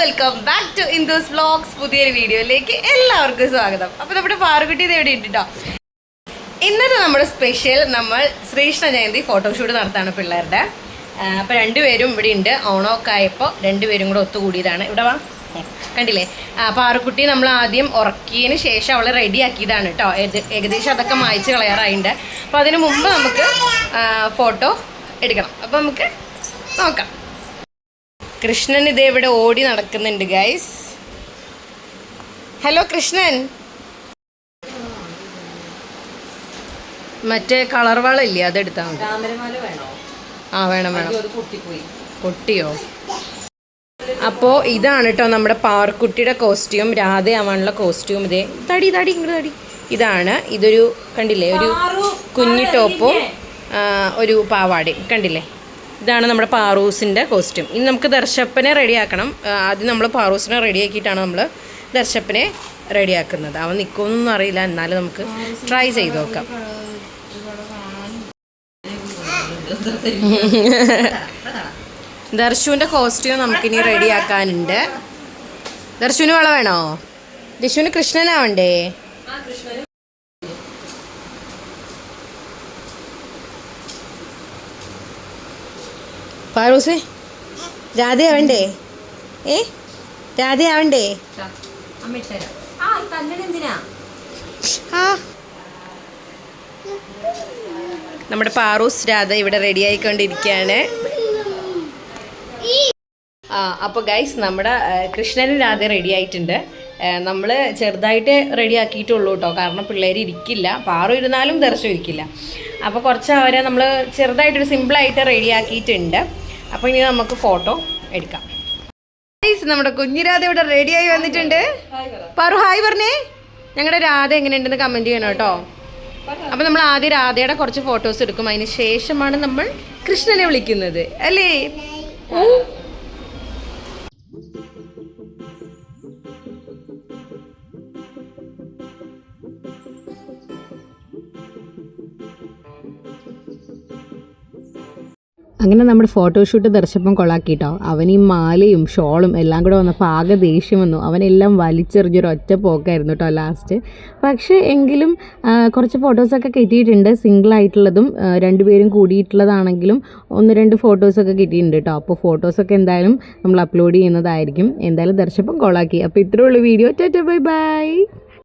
Welcome back to Indu's vlogs. പുതിയൊരു വീഡിയോയിലേക്ക് എല്ലാവർക്കും സ്വാഗതം. അപ്പോൾ നമ്മുടെ പാറുകുട്ടി ഇത് എവിടെ ഉണ്ട് കേട്ടോ. ഇന്നത്തെ നമ്മുടെ സ്പെഷ്യൽ നമ്മൾ ശ്രീകൃഷ്ണ ജയന്തി ഫോട്ടോഷൂട്ട് നടത്താണ് പിള്ളേരുടെ. അപ്പോൾ രണ്ടുപേരും ഇവിടെ ഉണ്ട്. ഓണമൊക്കെ ആയപ്പോൾ രണ്ടുപേരും കൂടെ ഒത്തുകൂടിയതാണ്. ഇവിടെ വാ, കണ്ടില്ലേ. പാറുക്കുട്ടി നമ്മൾ ആദ്യം ഉറക്കിയതിന് ശേഷം അവളെ റെഡിയാക്കിയതാണ് കേട്ടോ. ഏകദേശം അതൊക്കെ മായ്ച്ച് കളയാറായിട്ടുണ്ട്. അപ്പോൾ അതിന് മുമ്പ് നമുക്ക് ഫോട്ടോ എടുക്കണം. അപ്പോൾ നമുക്ക് നോക്കാം. കൃഷ്ണൻ ഇതേ ഇവിടെ ഓടി നടക്കുന്നുണ്ട് ഗൈസ്. ഹലോ കൃഷ്ണൻ. മറ്റേ കളർ വളം ഇല്ലേ, അതെടുത്താൽ മതി. ആ വേണം വേണം. പൊട്ടിയോ? അപ്പോൾ ഇതാണ് കേട്ടോ നമ്മുടെ പാറുക്കുട്ടിയുടെ കോസ്റ്റ്യൂം, രാധയാവാനുള്ള കോസ്റ്റ്യൂം. ഇതേ തടി തടി ഇങ്ങോട്ട് തടി. ഇതാണ്. ഇതൊരു കണ്ടില്ലേ, ഒരു കുഞ്ഞി ടോപ്പും ഒരു പാവാടയും കണ്ടില്ലേ. ഇതാണ് നമ്മുടെ പാറൂസിൻ്റെ കോസ്റ്റ്യൂം. ഇനി നമുക്ക് ദർശപ്പനെ റെഡിയാക്കണം. ആദ്യം നമ്മൾ പാറൂസിനെ റെഡിയാക്കിയിട്ടാണ് നമ്മൾ ദർശപ്പനെ റെഡിയാക്കുന്നത്. അവൻ നിൽക്കുമെന്നൊന്നും അറിയില്ല, എന്നാലും നമുക്ക് ട്രൈ ചെയ്ത് നോക്കാം. ദർശുവിൻ്റെ കോസ്റ്റ്യൂം നമുക്കിനി റെഡിയാക്കാനുണ്ട്. ദർശുവിന് വള വേണോ? ദർശുവിന് കൃഷ്ണനാവണ്ടേ? പാറൂസേ, രാധയാവണ്ടേ? രാധയാവണ്ടേ? നമ്മുടെ പാറൂസ് രാധ ഇവിടെ റെഡി ആയിക്കൊണ്ടിരിക്കുകയാണ്. അപ്പോൾ ഗൈസ്, നമ്മുടെ കൃഷ്ണനും രാധ റെഡി ആയിട്ടുണ്ട്. നമ്മൾ ചെറുതായിട്ട് റെഡി ആക്കിയിട്ടുള്ളൂ കേട്ടോ, കാരണം പിള്ളേർ ഇരിക്കില്ല. പാറു ഇരുന്നാലും ദർശനം ഇരിക്കില്ല. അപ്പോൾ കുറച്ച് അവരെ നമ്മൾ ചെറുതായിട്ടൊരു സിമ്പിളായിട്ട് റെഡി ആക്കിയിട്ടുണ്ട്. അപ്പോൾ ഇനി നമുക്ക് ഫോട്ടോ എടുക്കാം. ഗൈസ്, നമ്മുടെ കുഞ്ഞു രാധ ഇവിടെ റെഡിയായി വന്നിട്ടുണ്ട്. പാറു ഹായ് പറഞ്ഞേ. ഞങ്ങളുടെ രാധ എങ്ങനെയുണ്ടെന്ന് കമൻറ്റ് ചെയ്യണം കേട്ടോ. അപ്പോൾ നമ്മൾ ആദ്യം രാധയുടെ കുറച്ച് ഫോട്ടോസ് എടുക്കും, അതിന് ശേഷമാണ് നമ്മൾ കൃഷ്ണനെ വിളിക്കുന്നത് അല്ലേ? അങ്ങനെ നമ്മുടെ ഫോട്ടോഷൂട്ട് ദർശപ്പം കൊളാക്കിട്ടോ. അവൻ ഈ മാലയും ഷോളും എല്ലാം കൂടെ വന്നപ്പോൾ ആകെ ദേഷ്യം വന്നു. അവനെല്ലാം വലിച്ചെറിഞ്ഞൊരു ഒറ്റ പോക്കായിരുന്നു കേട്ടോ ലാസ്റ്റ്. പക്ഷേ എങ്കിലും കുറച്ച് ഫോട്ടോസൊക്കെ കിട്ടിയിട്ടുണ്ട്. സിംഗിളായിട്ടുള്ളതും രണ്ടുപേരും കൂടിയിട്ടുള്ളതാണെങ്കിലും 1-2 ഫോട്ടോസൊക്കെ കിട്ടിയിട്ടുണ്ട് കേട്ടോ. അപ്പോൾ ഫോട്ടോസൊക്കെ എന്തായാലും നമ്മൾ അപ്ലോഡ് ചെയ്യുന്നതായിരിക്കും. എന്തായാലും ദർശപ്പം കൊളാക്കി. അപ്പോൾ ഇത്രയേ ഉള്ളൂ വീഡിയോ. Tata bye bye.